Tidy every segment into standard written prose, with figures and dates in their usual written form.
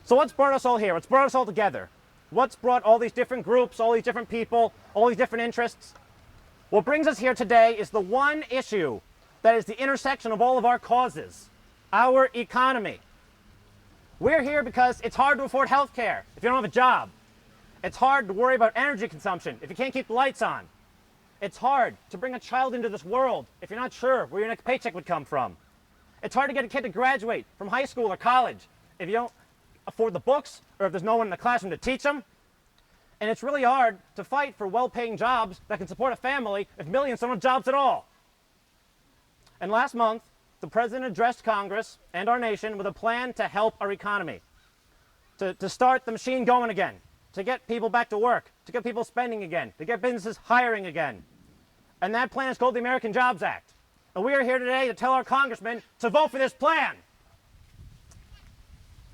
So what's brought us all here? What's brought us all together? What's brought all these different groups, all these different people, all these different interests? What brings us here today is the one issue that is the intersection of all of our causes, our economy. We're here because it's hard to afford health care if you don't have a job. It's hard to worry about energy consumption if you can't keep the lights on. It's hard to bring a child into this world if you're not sure where your next paycheck would come from. It's hard to get a kid to graduate from high school or college if you don't afford the books or if there's no one in the classroom to teach them. And it's really hard to fight for well-paying jobs that can support a family if millions don't have jobs at all. And last month, the president addressed Congress and our nation with a plan to help our economy, to start the machine going again, to get people back to work, to get people spending again, to get businesses hiring again. And that plan is called the American Jobs Act. And we are here today to tell our congressman to vote for this plan.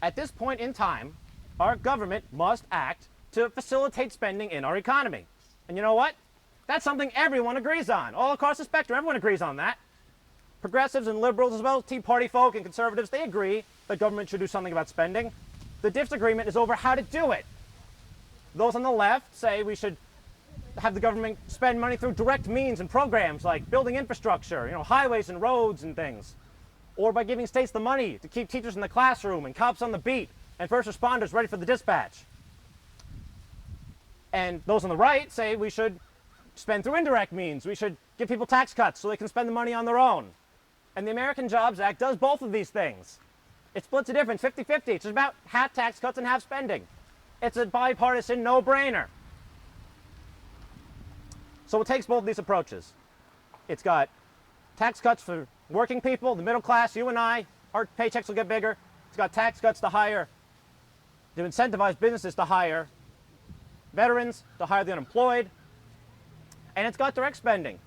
At this point in time, our government must act to facilitate spending in our economy. And you know what? That's something everyone agrees on. All across the spectrum, everyone agrees on that. Progressives and liberals, as well as Tea Party folk and conservatives, they agree that government should do something about spending. The disagreement is over how to do it. Those on the left say we should have the government spend money through direct means and programs like building infrastructure, highways and roads and things. Or by giving states the money to keep teachers in the classroom and cops on the beat and first responders ready for the dispatch. And those on the right say we should spend through indirect means. We should give people tax cuts so they can spend the money on their own. And the American Jobs Act does both of these things. It splits the difference 50-50. It's about half tax cuts and half spending. It's a bipartisan no-brainer. So it takes both of these approaches. It's got tax cuts for working people, the middle class, you and I, our paychecks will get bigger. It's got tax cuts to incentivize businesses to hire veterans, to hire the unemployed. And it's got direct spending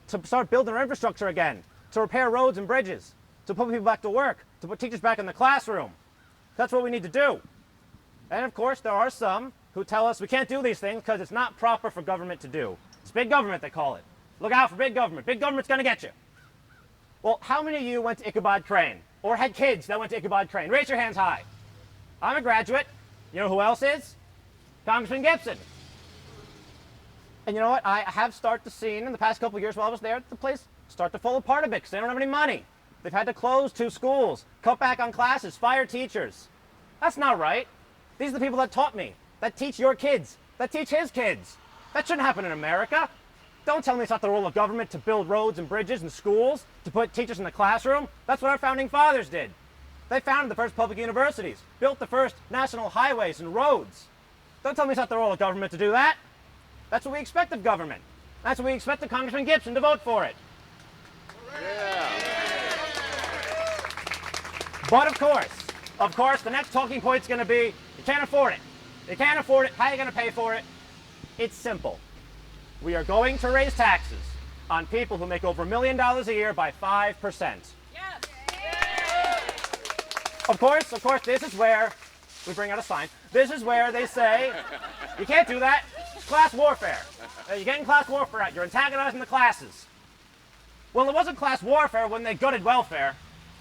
to start building our infrastructure again, to repair roads and bridges, to put people back to work, to put teachers back in the classroom. That's what we need to do. And of course, there are some who tell us we can't do these things because it's not proper for government to do. It's big government, they call it. Look out for big government. Big government's going to get you. Well, how many of you went to Ichabod Crane or had kids that went to Ichabod Crane? Raise your hands high. I'm a graduate. You know who else is? Congressman Gibson. And you know what? I have started to see in the past couple of years while I was there, the place start to fall apart a bit because they don't have any money. They've had to close 2 schools, cut back on classes, fire teachers. That's not right. These are the people that taught me, that teach your kids, that teach his kids. That shouldn't happen in America. Don't tell me it's not the role of government to build roads and bridges and schools, to put teachers in the classroom. That's what our founding fathers did. They founded the first public universities, built the first national highways and roads. Don't tell me it's not the role of government to do that. That's what we expect of government. That's what we expect of Congressman Gibson to vote for it. Yeah. But of course, the next talking point is going to be, you can't afford it. You can't afford it. How are you going to pay for it? It's simple. We are going to raise taxes on people who make over $1 million a year by 5%. Yes. Of course, this is where we bring out a sign. This is where they say, you can't do that. It's class warfare. You're getting class warfare out. You're antagonizing the classes. Well, it wasn't class warfare when they gutted welfare.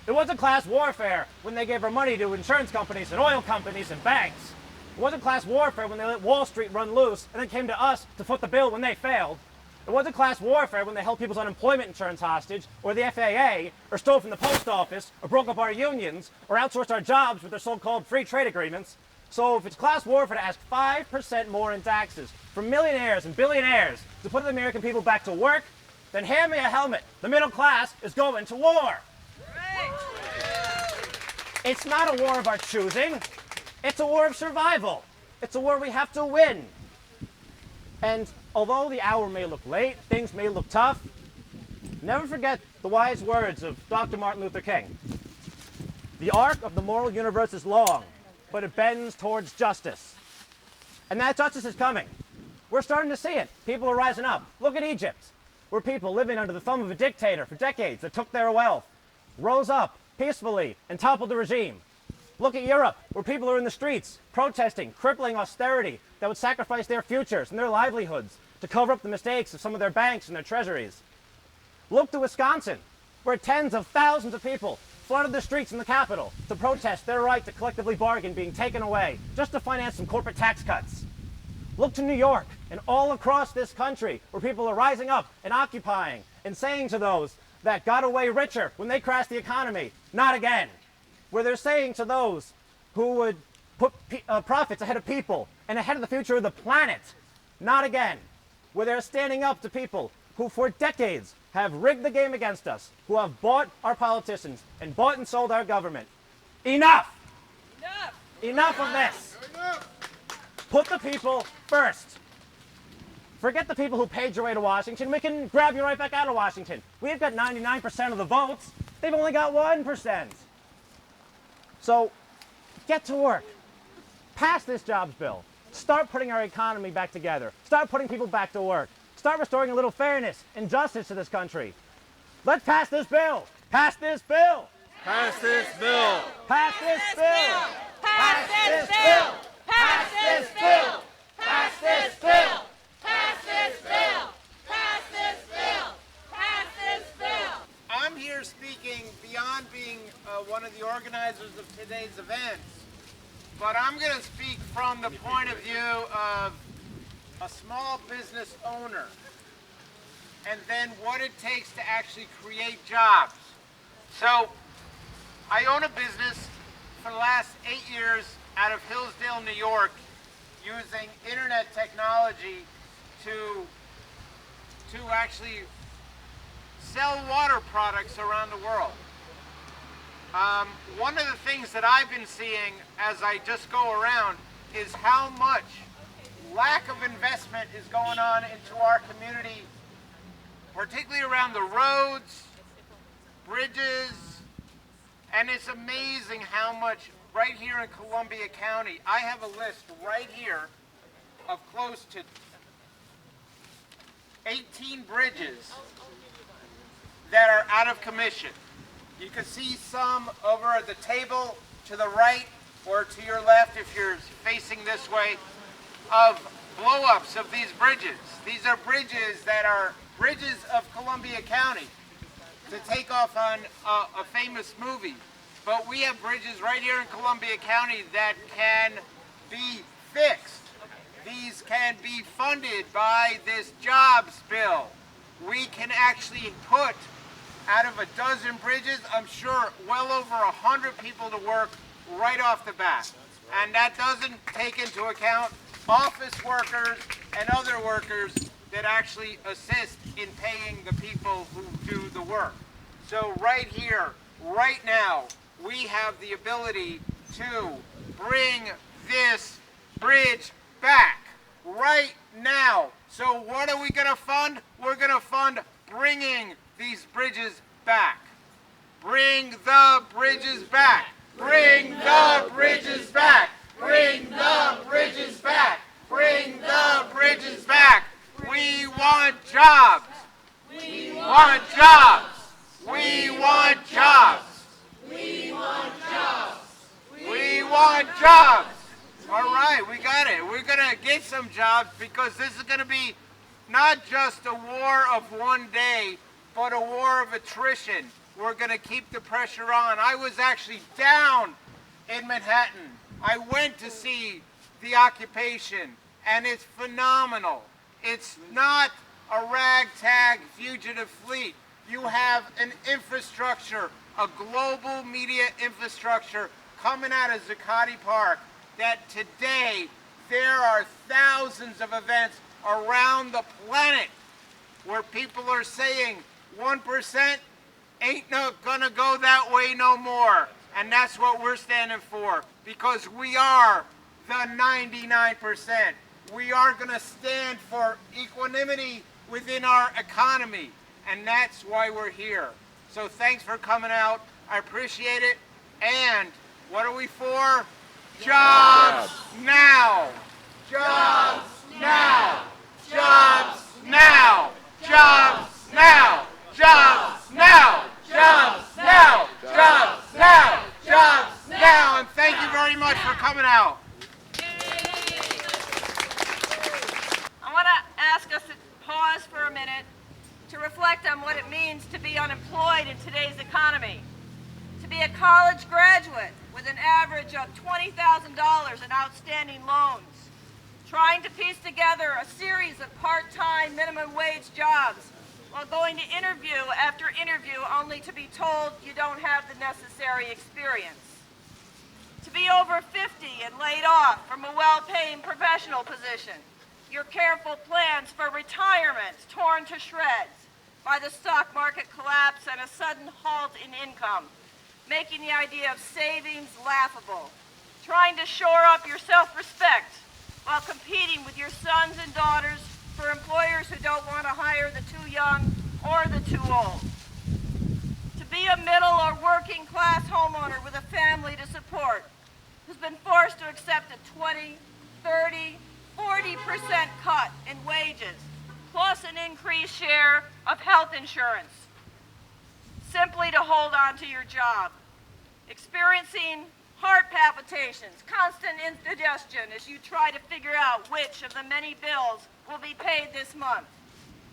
It wasn't class warfare when they gave our money to insurance companies and oil companies and banks. It wasn't class warfare when they let Wall Street run loose and then came to us to foot the bill when they failed. It wasn't class warfare when they held people's unemployment insurance hostage, or the FAA, or stole from the post office, or broke up our unions, or outsourced our jobs with their so-called free trade agreements. So if it's class warfare to ask 5% more in taxes from millionaires and billionaires to put the American people back to work, then hand me a helmet. The middle class is going to war. It's not a war of our choosing. It's a war of survival. It's a war we have to win. And although the hour may look late, things may look tough, never forget the wise words of Dr. Martin Luther King. The arc of the moral universe is long, but it bends towards justice. And that justice is coming. We're starting to see it. People are rising up. Look at Egypt, where people living under the thumb of a dictator for decades that took their wealth, rose up peacefully and toppled the regime. Look at Europe, where people are in the streets, protesting, crippling austerity that would sacrifice their futures and their livelihoods to cover up the mistakes of some of their banks and their treasuries. Look to Wisconsin, where tens of thousands of people flooded the streets in the Capitol to protest their right to collectively bargain being taken away just to finance some corporate tax cuts. Look to New York and all across this country where people are rising up and occupying and saying to those that got away richer when they crashed the economy, not again. Where they're saying to those who would put profits ahead of people and ahead of the future of the planet, not again. Where they're standing up to people who for decades have rigged the game against us, who have bought our politicians and bought and sold our government. Enough! Enough! Enough of this! Put the people first. Forget the people who paid your way to Washington. We can grab you right back out of Washington. We've got 99% of the votes. They've only got 1%. So get to work. Pass this jobs bill. Start putting our economy back together. Start putting people back to work. Start restoring a little fairness and justice to this country. Let's pass this bill. Pass this bill. Pass this bill. Pass this bill. Pass this bill. Pass this bill. Pass this bill. Pass this bill. Pass this bill. Pass this bill. I'm here speaking beyond being one of the organizers of today's events, but I'm going to speak from the point of view of a small business owner and then what it takes to actually create jobs. So I own a business for the last 8 years out of Hillsdale, New York, using internet technology to actually sell water products around the world. One of the things that I've been seeing as I just go around is how much lack of investment is going on into our community, particularly around the roads, bridges, and it's amazing how much right here in Columbia County, I have a list right here of close to 18 bridges that are out of commission. You can see some over at the table to the right or to your left if you're facing this way of blow-ups of these bridges. These are bridges that are bridges of Columbia County to take off on a famous movie. But we have bridges right here in Columbia County that can be fixed. These can be funded by this jobs bill. We can actually put out of a dozen bridges, I'm sure well over 100 people to work right off the bat. And that doesn't take into account office workers and other workers that actually assist in paying the people who do the work. So right here, right now, we have the ability to bring this bridge back right now. So what are we going to fund? We're going to fund bringing these bridges back. Bring the bridges back. Bring the bridges back. Bring the bridges back. Bring the bridges back. We want jobs. We want jobs. We want jobs. We want jobs. We want jobs. All right, we got it. We're going to get some jobs because this is going to be not just a war of one day, but a war of attrition. We're going to keep the pressure on. I was actually down in Manhattan. I went to see the occupation, and it's phenomenal. It's not a ragtag fugitive fleet. You have an infrastructure, a global media infrastructure coming out of Zuccotti Park that today there are thousands of events around the planet where people are saying 1% ain't gonna go that way no more. And that's what we're standing for, because we are the 99%. We are gonna stand for equanimity within our economy, and that's why we're here. So thanks for coming out. I appreciate it. And what are we for? Jobs now. Jobs now. Jobs now. Jobs now. Jobs now. Jobs now. Jobs now. Jobs now. And thank you very much for coming out. I want to ask us to pause for a minute to reflect on what it means to be unemployed in today's economy. To to be a college graduate with an average of $20,000 in outstanding loans, trying to piece together a series of part-time minimum wage jobs while going to interview after interview only to be told you don't have the necessary experience. To be over 50 and laid off from a well-paying professional position, your careful plans for retirement torn to shreds by the stock market collapse and a sudden halt in income, making the idea of savings laughable, trying to shore up your self-respect while competing with your sons and daughters for employers who don't want to hire the too young or the too old. To be a middle or working class homeowner with a family to support who's been forced to accept a 20, 30, 40% cut in wages, plus an increased share of health insurance, simply to hold on to your job. Experiencing heart palpitations, constant indigestion as you try to figure out which of the many bills will be paid this month,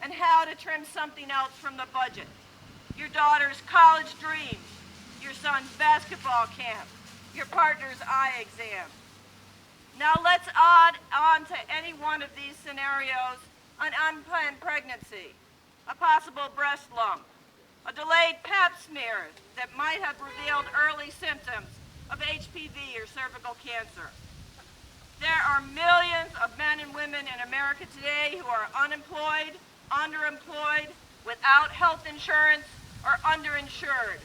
and how to trim something else from the budget. Your daughter's college dream, your son's basketball camp, your partner's eye exam. Now let's add on to any one of these scenarios an unplanned pregnancy, a possible breast lump, a delayed pap smear that might have revealed early symptoms of HPV or cervical cancer. There are millions of men and women in America today who are unemployed, underemployed, without health insurance, or underinsured.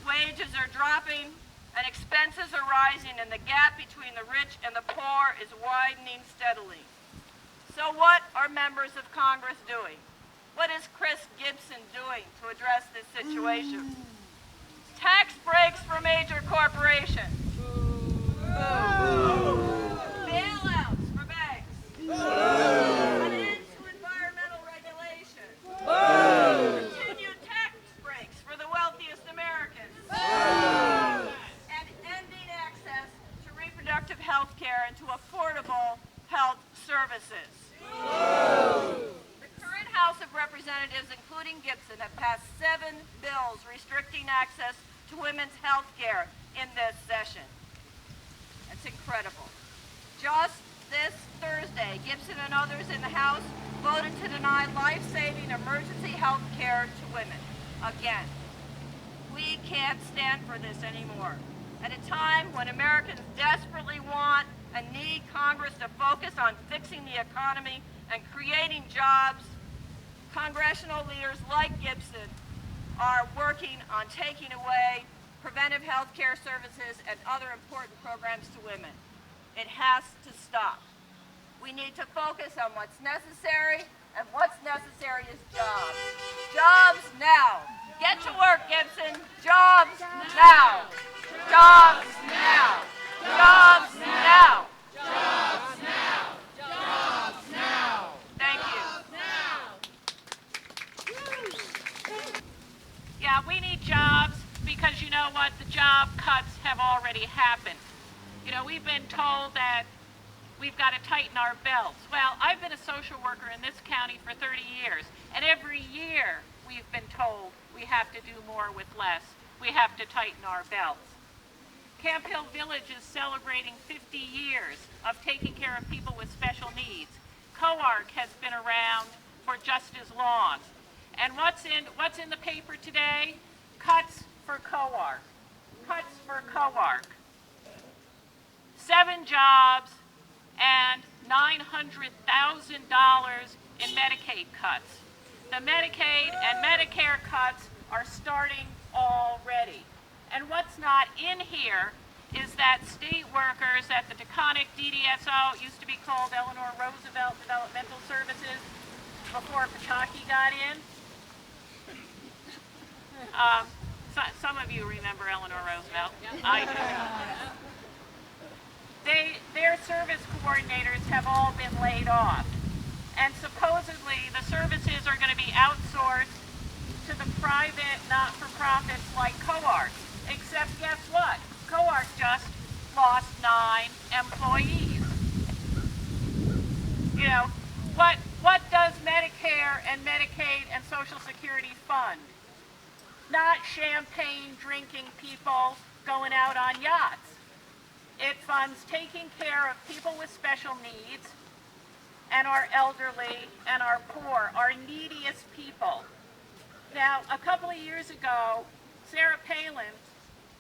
Wages are dropping, and expenses are rising, and the gap between the rich and the poor is widening steadily. So what are members of Congress doing? What is Chris Gibson doing to address this situation? Tax breaks for major corporations. Bailouts for banks. An end to environmental regulation. Continued tax breaks for the wealthiest Americans. And ending access to reproductive health care and to affordable health services. The current House of Representatives, including Gibson, have passed 7 bills restricting access to women's health care in this session. It's incredible. Just this Thursday, Gibson and others in the House voted to deny life-saving emergency health care to women. Again, we can't stand for this anymore. At a time when Americans desperately want and need Congress to focus on fixing the economy and creating jobs, congressional leaders like Gibson are working on taking away preventive health care services and other important programs to women. It has to stop. We need to focus on what's necessary, and what's necessary is jobs. Jobs now. Get to work, Gibson. Jobs now. Jobs now. Jobs now. Jobs now. Jobs now. Thank you. Yeah, we need jobs because you know what? The job cuts have already happened. You know, we've been told that we've got to tighten our belts. Well, I've been a social worker in this county for 30 years, and every year we've been told we have to do more with less. We have to tighten our belts. Camp Hill Village is celebrating 50 years of taking care of people with special needs. COARC has been around for just as long. And what's in the paper today? Cuts for COARC. Cuts for COARC. 7 jobs and $900,000 in Medicaid cuts. The Medicaid and Medicare cuts are starting already. And what's not in here is that state workers at the Taconic DDSO, it used to be called Eleanor Roosevelt Developmental Services before Pataki got in. Some of you remember Eleanor Roosevelt. I do. Their service coordinators have all been laid off. And supposedly the services are going to be outsourced to the private not-for-profits like COARC. Except guess what? COARC just lost 9 employees. You know, what does Medicare and Medicaid and Social Security fund? not champagne drinking people going out on yachts. It funds taking care of people with special needs and our elderly and our poor, our neediest people. Now, a couple of years ago, Sarah Palin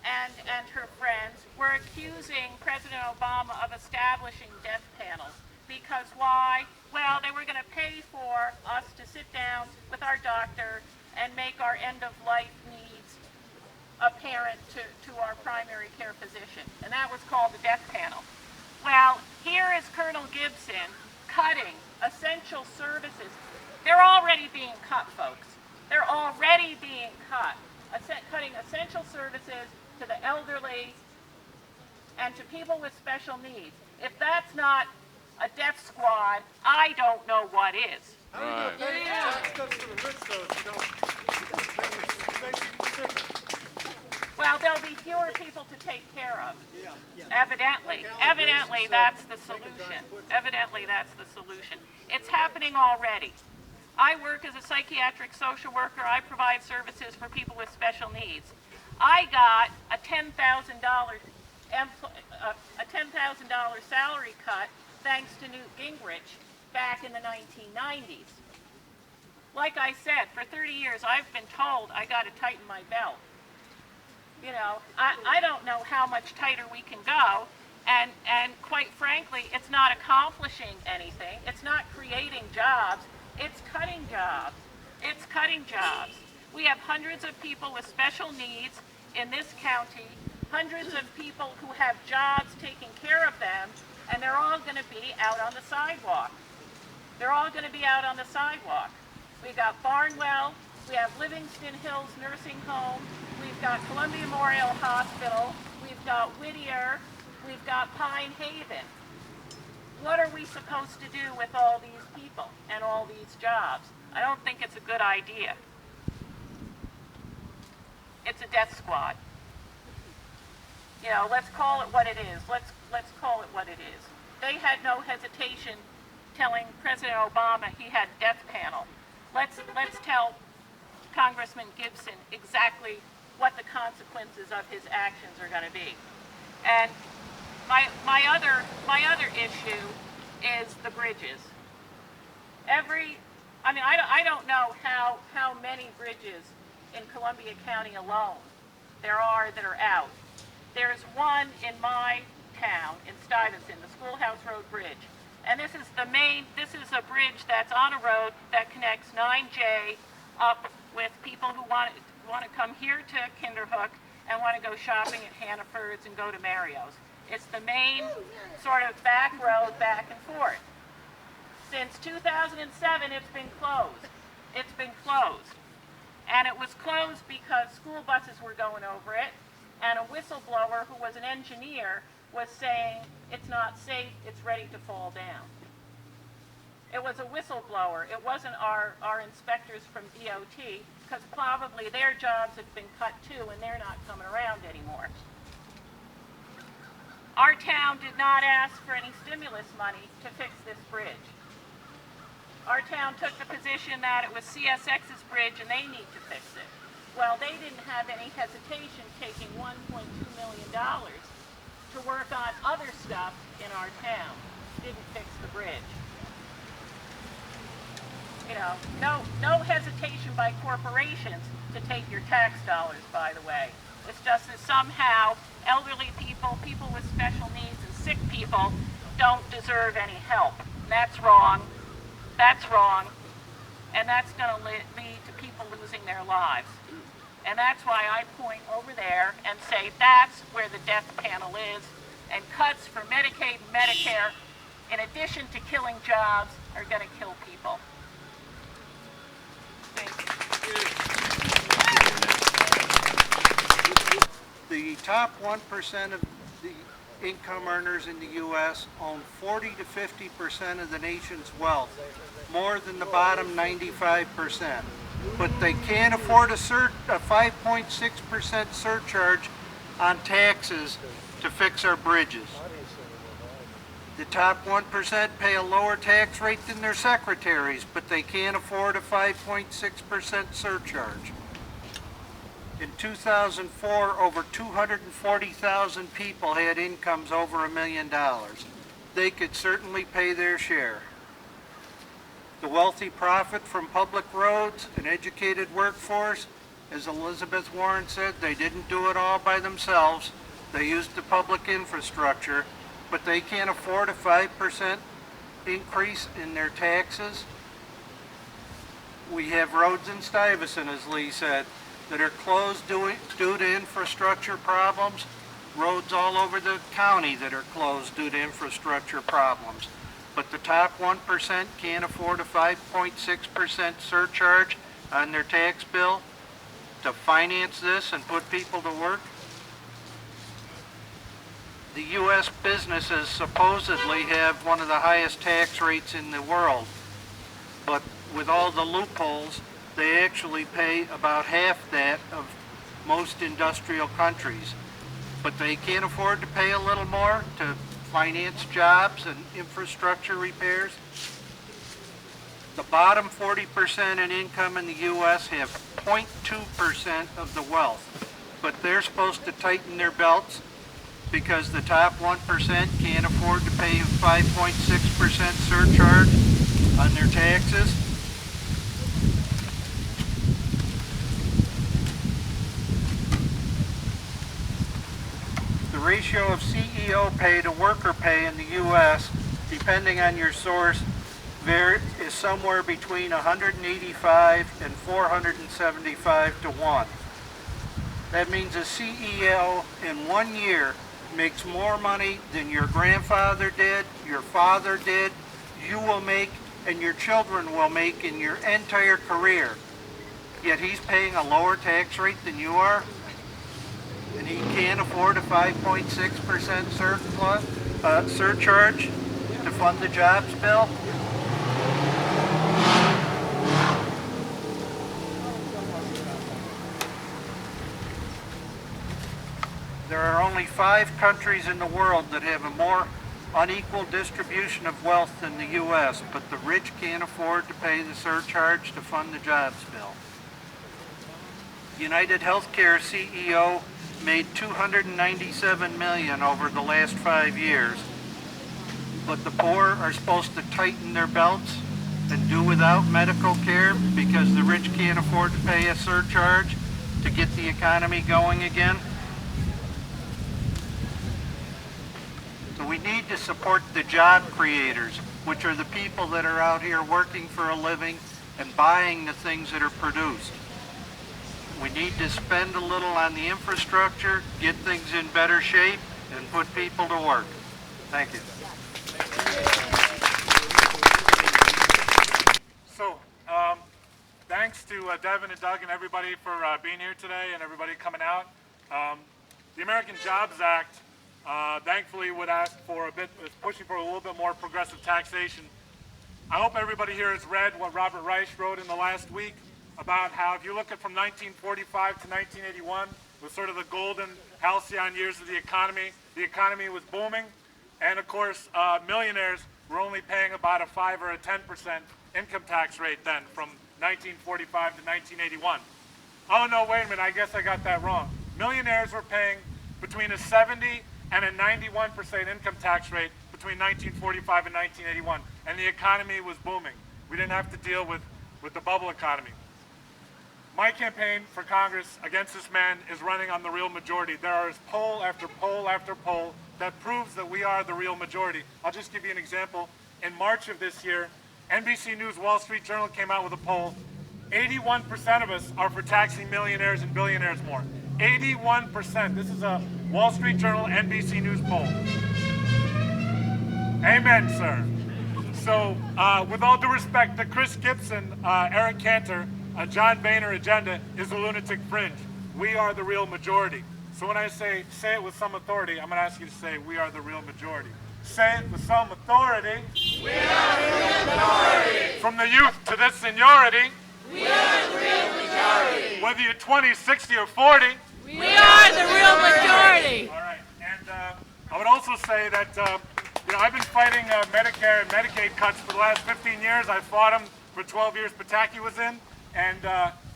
and her friends were accusing President Obama of establishing death panels. Because why? Well, they were going to pay for us to sit down with our doctor and make our end-of-life needs apparent to our primary care physician. And that was called the death panel. Well, here is Colonel Gibson cutting essential services. They're already being cut, folks. They're already being cut. Cutting essential services to the elderly and to people with special needs. If that's not a death squad, I don't know what is. Right. Well, there'll be fewer people to take care of. Evidently. Evidently, that's the solution. Evidently, that's the solution. It's happening already. I work as a psychiatric social worker. I provide services for people with special needs. I got a $10,000 salary cut thanks to Newt Gingrich back in the 1990s. Like I said, for 30 years I've been told I got to tighten my belt. You know, I don't know how much tighter we can go, and quite frankly, it's not accomplishing anything. It's not creating jobs. It's cutting jobs. It's cutting jobs. We have hundreds of people with special needs in this county, hundreds of people who have jobs taking care of them, and they're all going to be out on the sidewalk. They're all going to be out on the sidewalk. We've got Barnwell, we have Livingston Hills Nursing Home, we've got Columbia Memorial Hospital, we've got Whittier, we've got Pine Haven. What are we supposed to do with all these people and all these jobs? I don't think it's a good idea. It's a death squad. You know, let's call it what it is. Let's call it what it is. They had no hesitation telling President Obama he had death panel. Let's tell Congressman Gibson exactly what the consequences of his actions are going to be. And my other issue is the bridges. I don't know how many bridges in Columbia County alone there are that are out. There's one in my town, in Stuyvesant, the Schoolhouse Road Bridge. And this is a bridge that's on a road that connects 9J up with people who want to come here to Kinderhook and want to go shopping at Hannaford's and go to Mario's. It's the main sort of back road back and forth. Since 2007, it's been closed. It's been closed. And it was closed because school buses were going over it, and a whistleblower who was an engineer was saying it's not safe, it's ready to fall down. It was a whistleblower. It wasn't our inspectors from DOT, because probably their jobs have been cut too, and they're not coming around anymore. Our town did not ask for any stimulus money to fix this bridge. Our town took the position that it was CSX's bridge and they need to fix it. Well, they didn't have any hesitation taking $1.2 million to work on other stuff in our town. Didn't fix the bridge. You know, no hesitation by corporations to take your tax dollars, by the way. It's just that somehow elderly people, people with special needs, and sick people don't deserve any help. And that's wrong. That's wrong. And that's going to lead to people losing their lives. And that's why I point over there and say that's where the death panel is. And cuts for Medicaid and Medicare, in addition to killing jobs, are going to kill people. Thank you. The top 1% of the income earners in the U.S. own 40 to 50% of the nation's wealth, more than the bottom 95%. But they can't afford a 5.6% surcharge on taxes to fix our bridges. The top 1% pay a lower tax rate than their secretaries, but they can't afford a 5.6% surcharge. In 2004, over 240,000 people had incomes over $1 million. They could certainly pay their share. The wealthy profit from public roads, an educated workforce. As Elizabeth Warren said, they didn't do it all by themselves. They used the public infrastructure, but they can't afford a 5% increase in their taxes. We have roads in Stuyvesant, as Lee said, that are closed due to infrastructure problems. Roads all over the county that are closed due to infrastructure problems. But the top 1% can't afford a 5.6% surcharge on their tax bill to finance this and put people to work. The U.S. businesses supposedly have one of the highest tax rates in the world, but with all the loopholes, they actually pay about half that of most industrial countries. But they can't afford to pay a little more to finance jobs and infrastructure repairs. The bottom 40% in income in the U.S. have 0.2% of the wealth, but they're supposed to tighten their belts because the top 1% can't afford to pay a 5.6% surcharge on their taxes. The ratio of CEO pay to worker pay in the U.S., depending on your source, is somewhere between 185 and 475 to 1. That means a CEO in 1 year makes more money than your grandfather did, your father did, you will make, and your children will make in your entire career. Yet he's paying a lower tax rate than you are, and he can't afford a 5.6% surcharge to fund the jobs bill. There are only 5 countries in the world that have a more unequal distribution of wealth than the U.S., but the rich can't afford to pay the surcharge to fund the jobs bill. United Healthcare CEO made $297 million over the last 5 years, but the poor are supposed to tighten their belts and do without medical care because the rich can't afford to pay a surcharge to get the economy going again. So we need to support the job creators, which are the people that are out here working for a living and buying the things that are produced. We need to spend a little on the infrastructure, get things in better shape, and put people to work. Thank you. So, thanks to Devin and Doug and everybody for being here today and everybody coming out. The American Jobs Act, thankfully, would ask for is pushing for a little bit more progressive taxation. I hope everybody here has read what Robert Reich wrote in the last week about how if you look at from 1945 to 1981, was sort of the golden halcyon years of the economy was booming, and of course millionaires were only paying about a 5 or a 10% income tax rate then from 1945 to 1981. Oh no, wait a minute, I guess I got that wrong. Millionaires were paying between a 70 and a 91% income tax rate between 1945 and 1981, and the economy was booming. We didn't have to deal with the bubble economy. My campaign for Congress against this man is running on the real majority. There is poll after poll after poll that proves that we are the real majority. I'll just give you an example. In March of this year, NBC News Wall Street Journal came out with a poll. 81% of us are for taxing millionaires and billionaires more. 81%. This is a Wall Street Journal, NBC News poll. Amen, sir. So, with all due respect to Chris Gibson, Eric Cantor, John Boehner agenda is a lunatic fringe. We are the real majority. So when I say it with some authority, I'm going to ask you to say, we are the real majority. Say it with some authority. We are the real majority. From the youth to the seniority. We are the real majority. Whether you're 20, 60, or 40. We are the real majority. All right. And I would also say that I've been fighting Medicare and Medicaid cuts for the last 15 years. I fought them for 12 years Pataki was in. And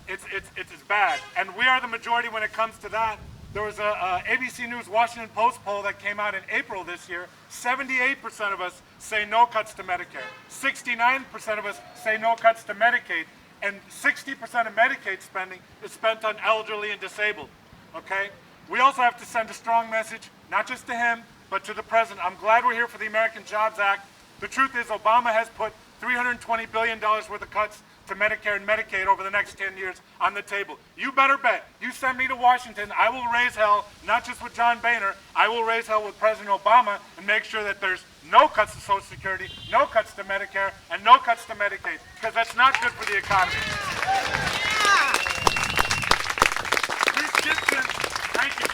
it's bad. And we are the majority when it comes to that. There was a ABC News Washington Post poll that came out in April this year. 78% of us say no cuts to Medicare. 69% of us say no cuts to Medicaid. And 60% of Medicaid spending is spent on elderly and disabled, okay? We also have to send a strong message, not just to him, but to the president. I'm glad we're here for the American Jobs Act. The truth is Obama has put $320 billion worth of cuts to Medicare and Medicaid over the next 10 years on the table. You better bet, you send me to Washington, I will raise hell, not just with John Boehner, I will raise hell with President Obama and make sure that there's no cuts to Social Security, no cuts to Medicare, and no cuts to Medicaid, because that's not good for the economy.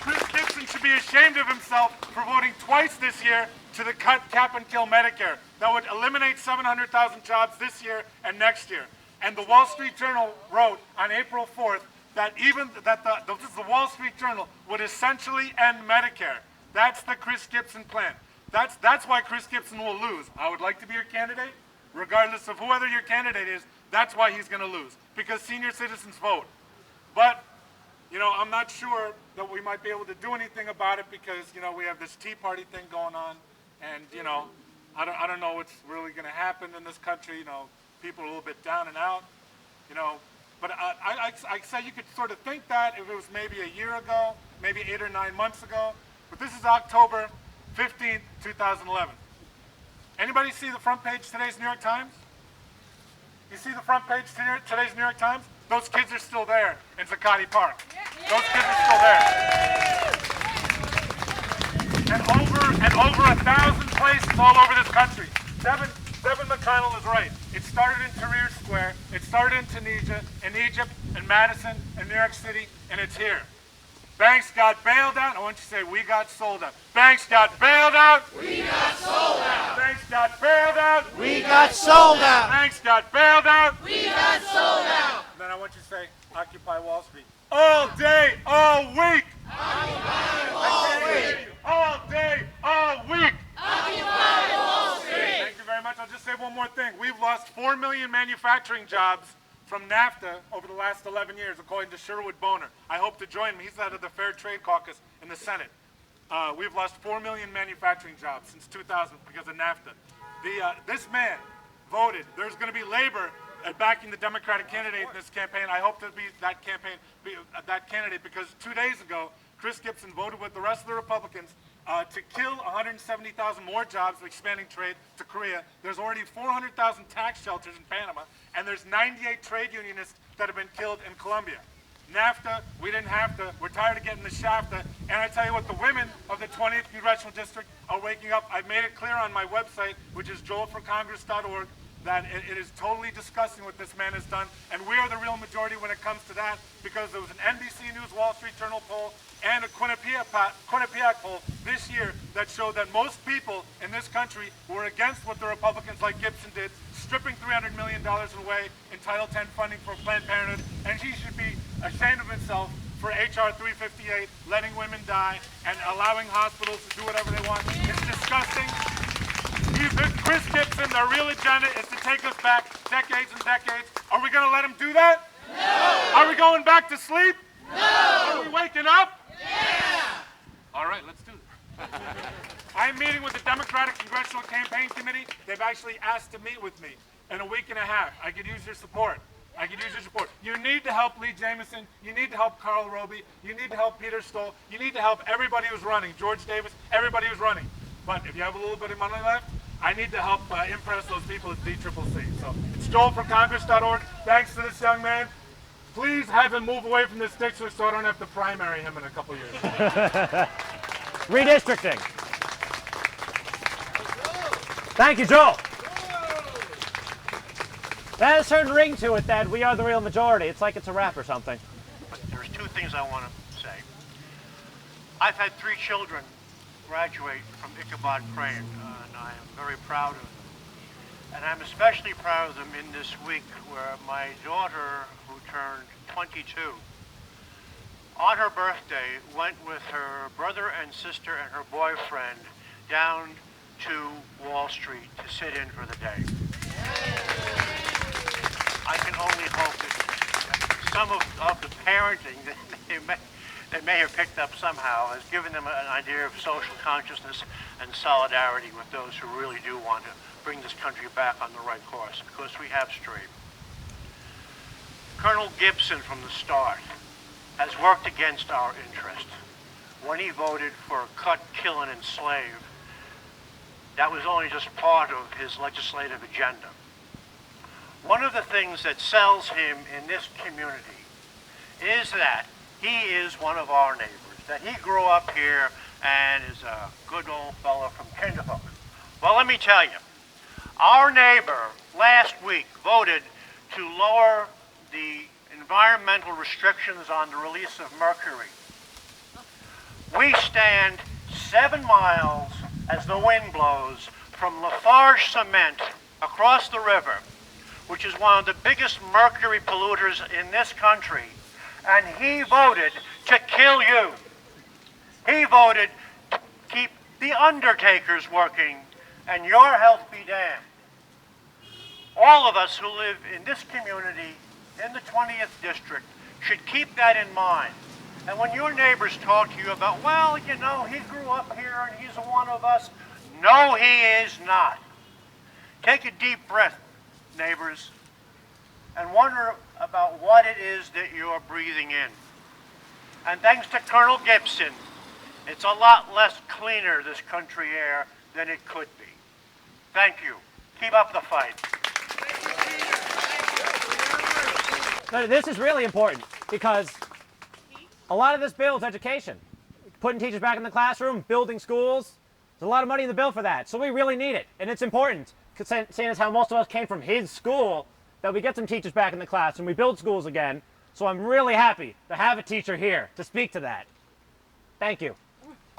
Chris Gibson should be ashamed of himself for voting twice this year to the cap and kill Medicare. That would eliminate 700,000 jobs this year and next year. And the Wall Street Journal wrote on April 4th that the Wall Street Journal would essentially end Medicare. That's the Chris Gibson plan. That's why Chris Gibson will lose. I would like to be your candidate, regardless of whoever your candidate is. That's why he's going to lose, because senior citizens vote. But I'm not sure that we might be able to do anything about it because we have this Tea Party thing going on, and I don't know what's really going to happen in this country. People are a little bit down and out, But I say you could sort of think that if it was maybe a year ago, maybe 8 or 9 months ago. But this is October 15th, 2011. Anybody see the front page of today's New York Times? You see the front page of today's New York Times? Those kids are still there in Zuccotti Park. Those kids are still there. And over 1,000 places all over this country. Devin McConnell is right. It started in Tahrir Square. It started in Tunisia, in Egypt, in Madison, in New York City, and it's here. Banks got bailed out. I want you to say, we got sold out. Banks got bailed out. We got sold out. Banks got bailed out. We got sold out. Banks got bailed out. We got sold out. And then I want you to say, Occupy Wall Street. All day, all week. Occupy Wall Street. All day, all week. Occupy Wall Street. Thank you very much. I'll just say one more thing. We've lost 4 million manufacturing jobs from NAFTA over the last 11 years, according to Sherwood Boner. I hope to join him. He's head of the Fair Trade Caucus in the Senate. We've lost 4 million manufacturing jobs since 2000 because of NAFTA. This man voted. There's going to be labor backing the Democratic candidate in this campaign. I hope to be that candidate because 2 days ago, Chris Gibson voted with the rest of the Republicans to kill 170,000 more jobs, expanding trade to Korea. There's already 400,000 tax shelters in Panama, and there's 98 trade unionists that have been killed in Colombia. NAFTA, we didn't have to. We're tired of getting the shafta. And I tell you what, the women of the 20th Congressional District are waking up. I've made it clear on my website, which is joelforcongress.org, that it is totally disgusting what this man has done. And we are the real majority when it comes to that, because there was an NBC News Wall Street Journal poll and a Quinnipiac poll this year that showed that most people in this country were against what the Republicans like Gibson did, stripping $300 million away in Title X funding for Planned Parenthood, and he should be ashamed of himself for H.R. 358, letting women die and allowing hospitals to do whatever they want. It's disgusting. Chris Gibson, their real agenda is to take us back decades and decades. Are we going to let him do that? No. Are we going back to sleep? No. Are we waking up? Yeah. All right, let's do this. I'm meeting with the Democratic Congressional Campaign Committee. They've actually asked to meet with me in a week and a half. I could use your support. You need to help Lee Jameson. You need to help Carl Roby. You need to help Peter Stoll. You need to help everybody who's running. George Davis, everybody who's running. But if you have a little bit of money left, I need to help impress those people at DCCC. So it's joelforcongress.org. Thanks to this young man. Please have him move away from this district so I don't have to primary him in a couple years. Redistricting. Thank you, Joel. That has a certain ring to it that we are the real majority. It's like it's a rap or something. But there's two things I want to say. I've had 3 children graduate from Ichabod Crane, and I am very proud of them. And I'm especially proud of them in this week where my daughter, who turned 22, on her birthday went with her brother and sister and her boyfriend down to Wall Street to sit in for the day. I can only hope that some of the parenting that they may have picked up somehow has given them an idea of social consciousness and solidarity with those who really do want to bring this country back on the right course, because we have strayed. Colonel Gibson from the start has worked against our interest. When he voted for cut, kill, and enslave, that was only just part of his legislative agenda. One of the things that sells him in this community is that he is one of our neighbors, that he grew up here and is a good old fellow from Kinderhook. Well, let me tell you, our neighbor last week voted to lower the environmental restrictions on the release of mercury. We stand 7 miles as the wind blows from Lafarge Cement across the river, which is one of the biggest mercury polluters in this country, and he voted to kill you. He voted to keep the undertakers working and your health be damned. All of us who live in this community, in the 20th district, should keep that in mind. And when your neighbors talk to you about, well, you know, he grew up here and he's one of us, no, he is not. Take a deep breath, neighbors, and wonder about what it is that you're breathing in. And thanks to Colonel Gibson, it's a lot less cleaner, this country air, than it could be. Thank you. Keep up the fight. Now, this is really important because a lot of this bill is education. Putting teachers back in the classroom, building schools. There's a lot of money in the bill for that. So we really need it. And it's important, seeing as how most of us came from his school, that we get some teachers back in the classroom. We build schools again. So I'm really happy to have a teacher here to speak to that. Thank you.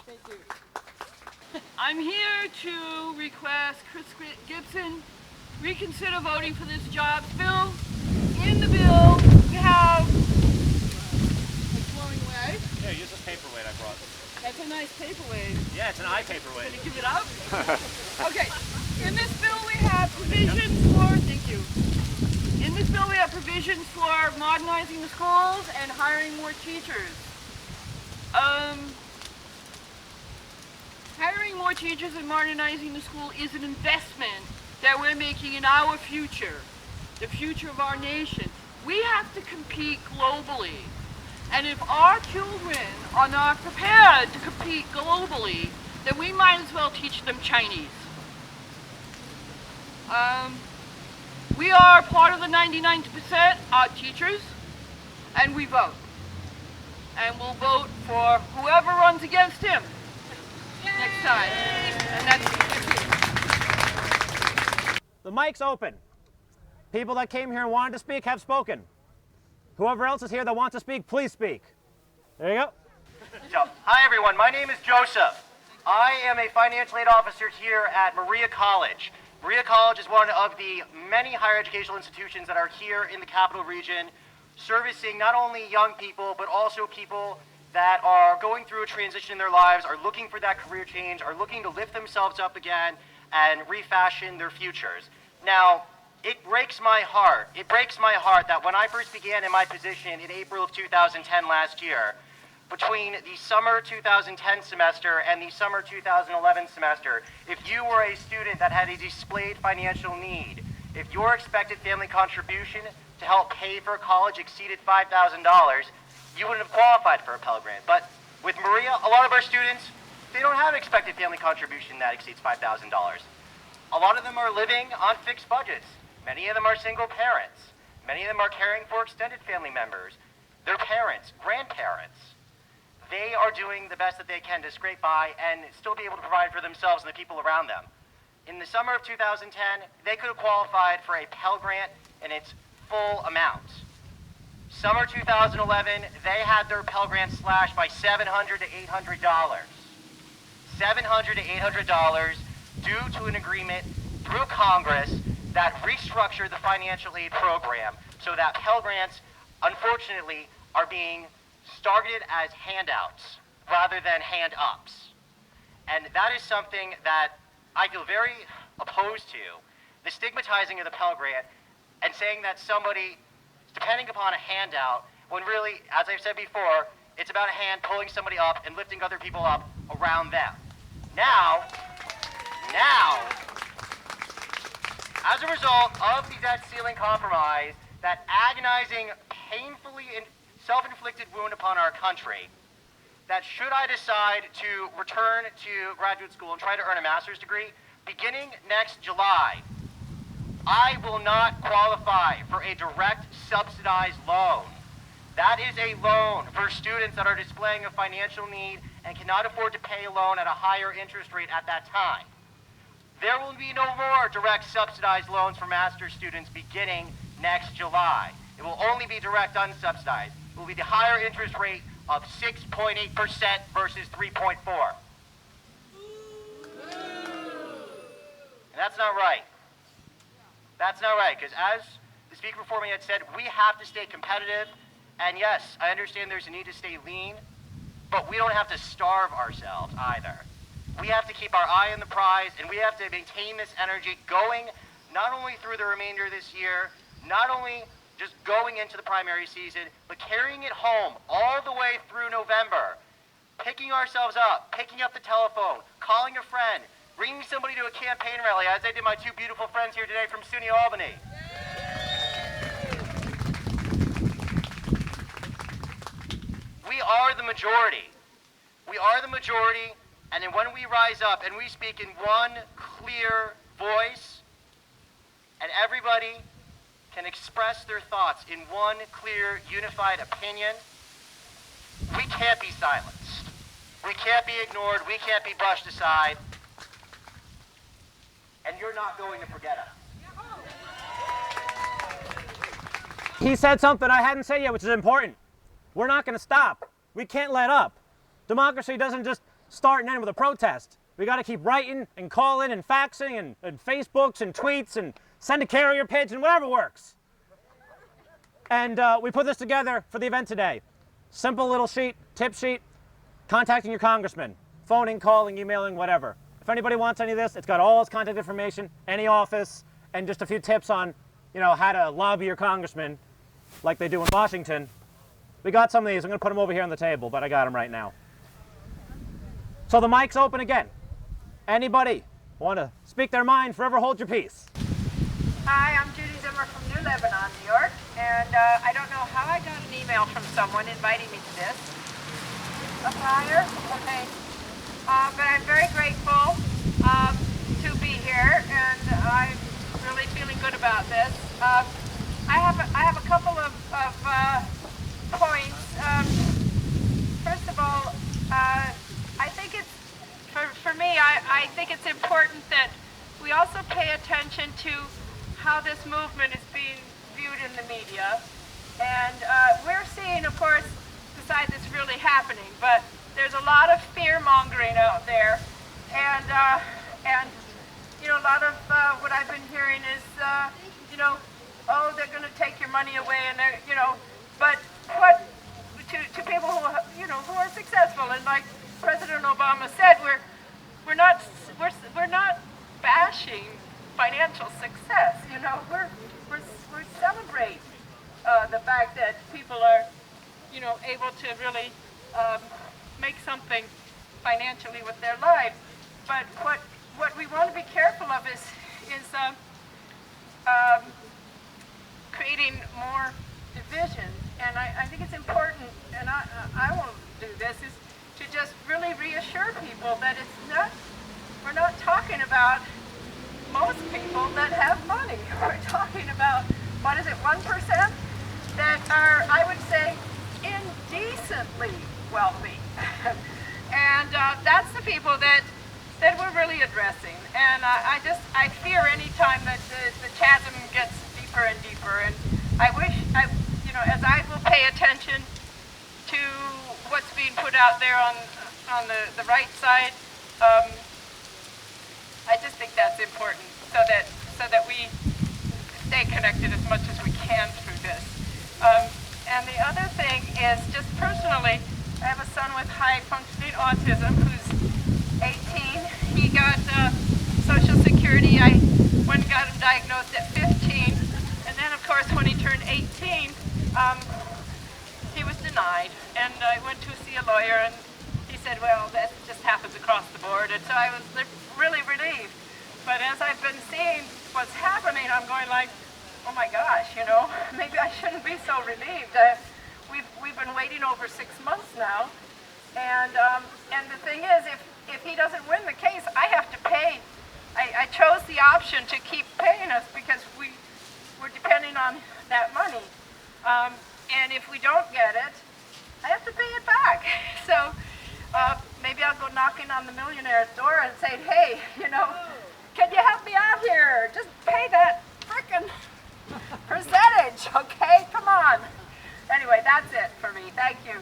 Thank you. I'm here to request Chris Gibson reconsider voting for this jobs bill. In the bill, we have a flowing way. Yeah, use this paperweight I brought. That's a nice paperweight. Yeah, it's an eye paperweight. Can you give it up? Okay. In this bill, we have provisions for, thank you. In this bill, we have provisions for modernizing the schools and hiring more teachers. Hiring more teachers and modernizing the school is an investment that we're making in our future, the future of our nation. We have to compete globally. And if our children are not prepared to compete globally, then we might as well teach them Chinese. We are part of the 99% teachers, and we vote. And we'll vote for whoever runs against him next time. And that's it. The mic's open. People that came here and wanted to speak have spoken. Whoever else is here that wants to speak, please speak. There you go. So, hi everyone, my name is Joseph. I am a financial aid officer here at Maria College. Maria College is one of the many higher educational institutions that are here in the capital region, servicing not only young people, but also people that are going through a transition in their lives, are looking for that career change, are looking to lift themselves up again and refashion their futures. Now, it breaks my heart that when I first began in my position in April of 2010 last year, between the summer 2010 semester and the summer 2011 semester, if you were a student that had a displayed financial need, if your expected family contribution to help pay for college exceeded $5,000, you wouldn't have qualified for a Pell Grant. But with Maria, a lot of our students, they don't have expected family contribution that exceeds $5,000. A lot of them are living on fixed budgets. Many of them are single parents. Many of them are caring for extended family members, their parents, grandparents. They are doing the best that they can to scrape by and still be able to provide for themselves and the people around them. In the summer of 2010, they could have qualified for a Pell Grant in its full amount. Summer 2011, they had their Pell Grant slashed by $700 to $800. $700 to $800 due to an agreement through Congress that restructured the financial aid program so that Pell Grants, unfortunately, are being targeted as handouts rather than hand-ups. And that is something that I feel very opposed to, the stigmatizing of the Pell Grant and saying that somebody, depending upon a handout, when really, as I've said before, it's about a hand pulling somebody up and lifting other people up around them. Now, as a result of the debt ceiling compromise, that agonizing, painfully self-inflicted wound upon our country, that should I decide to return to graduate school and try to earn a master's degree, beginning next July, I will not qualify for a direct subsidized loan. That is a loan for students that are displaying a financial need and cannot afford to pay a loan at a higher interest rate at that time. There will be no more direct subsidized loans for master's students beginning next July. It will only be direct unsubsidized. It will be the higher interest rate of 6.8% versus 3.4%. And that's not right. That's not right, because as the speaker before me had said, we have to stay competitive. And yes, I understand there's a need to stay lean, but we don't have to starve ourselves either. We have to keep our eye on the prize, and we have to maintain this energy going not only through the remainder of this year, not only just going into the primary season, but carrying it home all the way through November, picking ourselves up, picking up the telephone, calling a friend, bringing somebody to a campaign rally, as I did my two beautiful friends here today from SUNY Albany. We are the majority. We are the majority, and then when we rise up and we speak in one clear voice, and everybody can express their thoughts in one clear, unified opinion, we can't be silenced. We can't be ignored. We can't be brushed aside. And you're not going to forget us. He said something I hadn't said yet, which is important. We're not going to stop. We can't let up. Democracy doesn't just start and end with a protest. We got to keep writing and calling and faxing and Facebooks and tweets and send a carrier pigeon, whatever works. And we put this together for the event today. Simple little sheet, tip sheet, contacting your congressman, phoning, calling, emailing, whatever. If anybody wants any of this, it's got all his contact information, any office, and just a few tips on, how to lobby your congressman like they do in Washington. We got some of these. I'm going to put them over here on the table, but I got them right now. So the mic's open again. Anybody want to speak their mind, forever hold your peace. Hi, I'm Judy Zimmer from New Lebanon, New York, and I don't know how I got an email from someone inviting me to this. A flyer? Okay. But I'm very grateful to be here, and I'm really feeling good about this. I have a couple of points. First of all, I think it's, for me, I think it's important that we also pay attention to how this movement is being viewed in the media. And we're seeing, of course, the side that's really happening, but there's a lot of fear-mongering out there. And a lot of what I've been hearing is, oh, they're going to take your money away, and but what, to people who are successful, and like President Obama said, we're not bashing financial success. We celebrate the fact that people are, able to really make something financially with their lives. But what we want to be careful of is creating more division. And I think it's important, and I won't do this, is to just really reassure people that we're not talking about most people that have money. We're talking about, 1% that are, I would say, indecently wealthy. And that's the people that we're really addressing. And I fear any time that the chasm gets deeper and deeper. And I wish, as I will pay attention to what's being put out there on the right side, I just think that's important so that we stay connected as much as we can through this. And the other thing is, just personally, I have a son with high functioning autism who's 18. He got Social Security. I went and got him diagnosed at 15. And then, of course, when he turned 18, denied. And I went to see a lawyer, and he said, well, that just happens across the board. And so I was really relieved. But as I've been seeing what's happening, I'm going like, oh my gosh, you know, maybe I shouldn't be so relieved. We've been waiting over 6 months now. And the thing is, if he doesn't win the case, I have to pay. I chose the option to keep paying us because we're depending on that money. And if we don't get it, I have to pay it back. So maybe I'll go knocking on the millionaire's door and say, hey, you know, can you help me out here? Just pay that frickin' percentage, okay? Come on. Anyway, that's it for me. Thank you.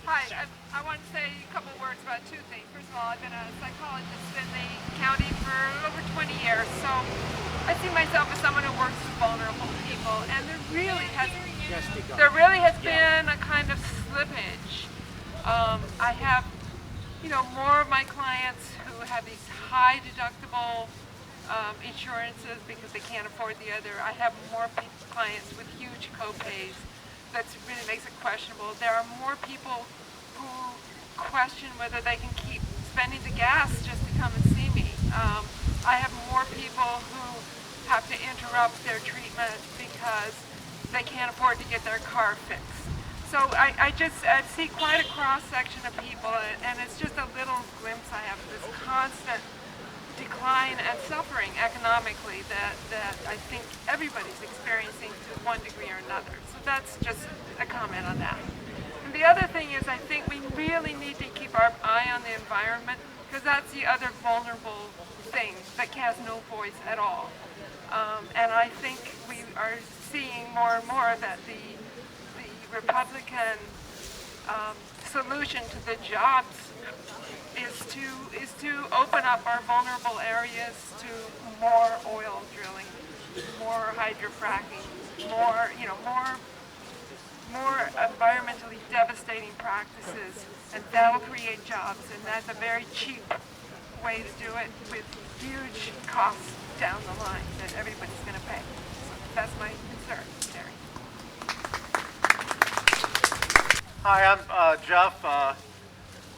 Hi, I want to say a couple words about two things. First of all, I've been a psychologist in the county for over 20 years, so I see myself as someone who works with vulnerable people, and there really has been a kind of slippage. I have, you know, more of my clients who have these high deductible insurances because they can't afford the other. I have more clients with huge co-pays. That really makes it questionable. There are more people who question whether they can keep spending the gas just to come and see me. I have more people who have to interrupt their treatment because they can't afford to get their car fixed. So I see quite a cross-section of people, and it's just a little glimpse I have of this constant decline and suffering economically that I think everybody's experiencing to one degree or another. So that's just a comment on that. And the other thing is I think we really need to keep our eye on the environment because that's the other vulnerable thing that has no voice at all. And I think we are seeing more and more that the Republican solution to the jobs is to open up our vulnerable areas to more oil drilling, more hydrofracking, more environmentally devastating practices, and that'll create jobs, and that's a very cheap way to do it with huge costs down the line that everybody's going to pay. So that's my concern, Terry. Hi, I'm Jeff.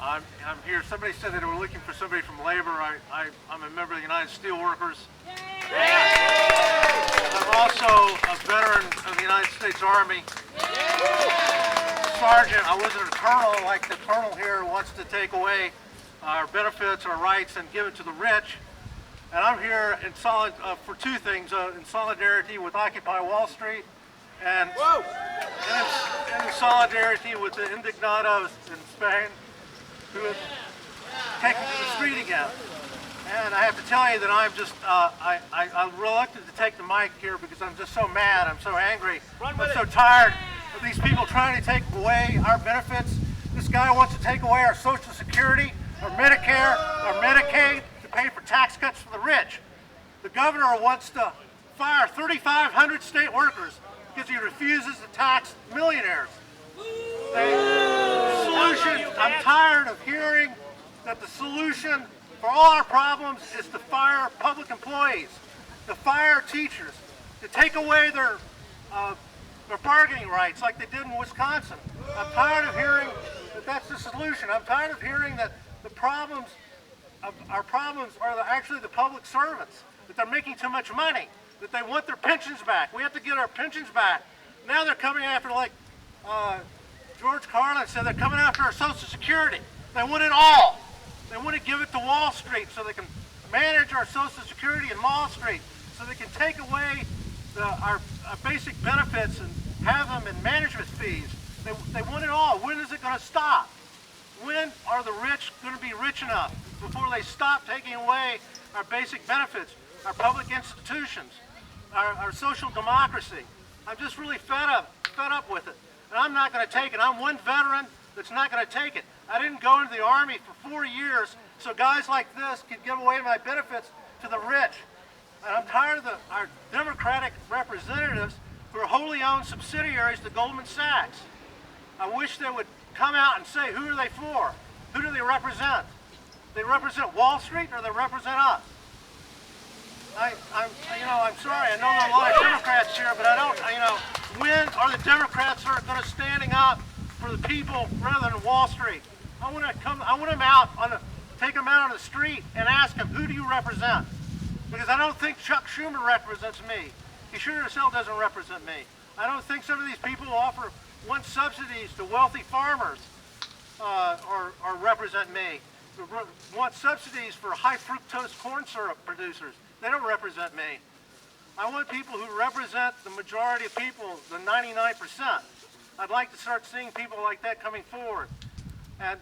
I'm here. Somebody said that they were looking for somebody from labor. I'm a member of the United Steelworkers. I'm also a veteran of the United States Army. Sergeant, I wasn't a colonel like the colonel here wants to take away our benefits, our rights, and give it to the rich. And I'm here in for two things, in solidarity with Occupy Wall Street and in solidarity with the indignados in Spain who have taken to the street again. And I have to tell you that I'm just, I'm reluctant to take the mic here because I'm just so mad, I'm so angry, I'm so tired of these people trying to take away our benefits. This guy wants to take away our Social Security, our Medicare, our Medicaid, to pay for tax cuts for the rich. The governor wants to fire 3,500 state workers because he refuses to tax millionaires. The solution, I'm tired of hearing that the solution for all our problems is to fire public employees, to fire teachers, to take away their bargaining rights like they did in Wisconsin. I'm tired of hearing that that's the solution. I'm tired of hearing that our problems are actually the public servants, that they're making too much money, that they want their pensions back. We have to get our pensions back. Now they're coming after, like George Carlin said, they're coming after our Social Security. They want it all. They want to give it to Wall Street so they can manage our Social Security in Wall Street, so they can take away our basic benefits and have them in management fees. They want it all. When is it going to stop? When are the rich going to be rich enough before they stop taking away our basic benefits, our public institutions, our social democracy? I'm just really fed up with it. And I'm not going to take it. I'm one veteran that's not going to take it. I didn't go into the Army for 4 years so guys like this could give away my benefits to the rich. And I'm tired of our Democratic representatives who are wholly owned subsidiaries to Goldman Sachs. I wish they would come out and say, who are they for? Who do they represent? They represent Wall Street or they represent us? I'm sorry. I know there are a lot of Democrats here, but I don't. When are the Democrats are going to standing up for the people rather than Wall Street? I want them out take them out on the street and ask them, who do you represent? Because I don't think Chuck Schumer represents me. He sure as hell doesn't represent me. I don't think some of these people who want subsidies to wealthy farmers or represent me. Want subsidies for high fructose corn syrup producers. They don't represent me. I want people who represent the majority of people, the 99%. I'd like to start seeing people like that coming forward. And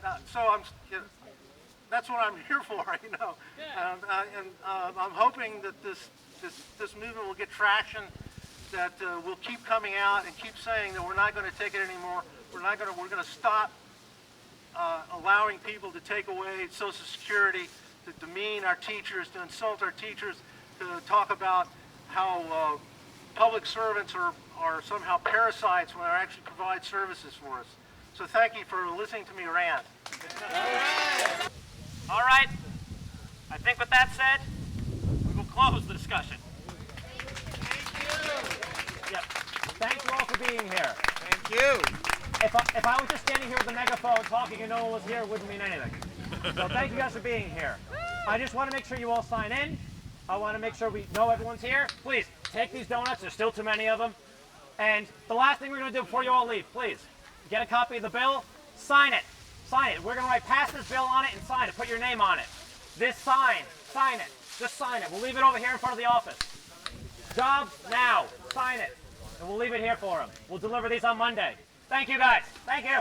that's what I'm here for, And I'm hoping that this movement will get traction, that we'll keep coming out and keep saying that we're not going to take it anymore. We're going to stop allowing people to take away Social Security, to demean our teachers, to insult our teachers, to talk about how public servants are somehow parasites when they actually provide services for us. So thank you for listening to me rant. All right. I think with that said, we will close the discussion. Yep. Thank you all for being here. Thank you. If I was just standing here with a megaphone talking and no one was here, it wouldn't mean anything. So thank you guys for being here. I just want to make sure you all sign in. I want to make sure we know everyone's here. Please, take these donuts. There's still too many of them. And the last thing we're going to do before you all leave, please, get a copy of the bill, sign it. Sign it. We're going to write pass this bill on it and sign it. Put your name on it. This sign it. Just sign it. We'll leave it over here in front of the office. Jobs now. Sign it. And we'll leave it here for them. We'll deliver these on Monday. Thank you guys. Thank you.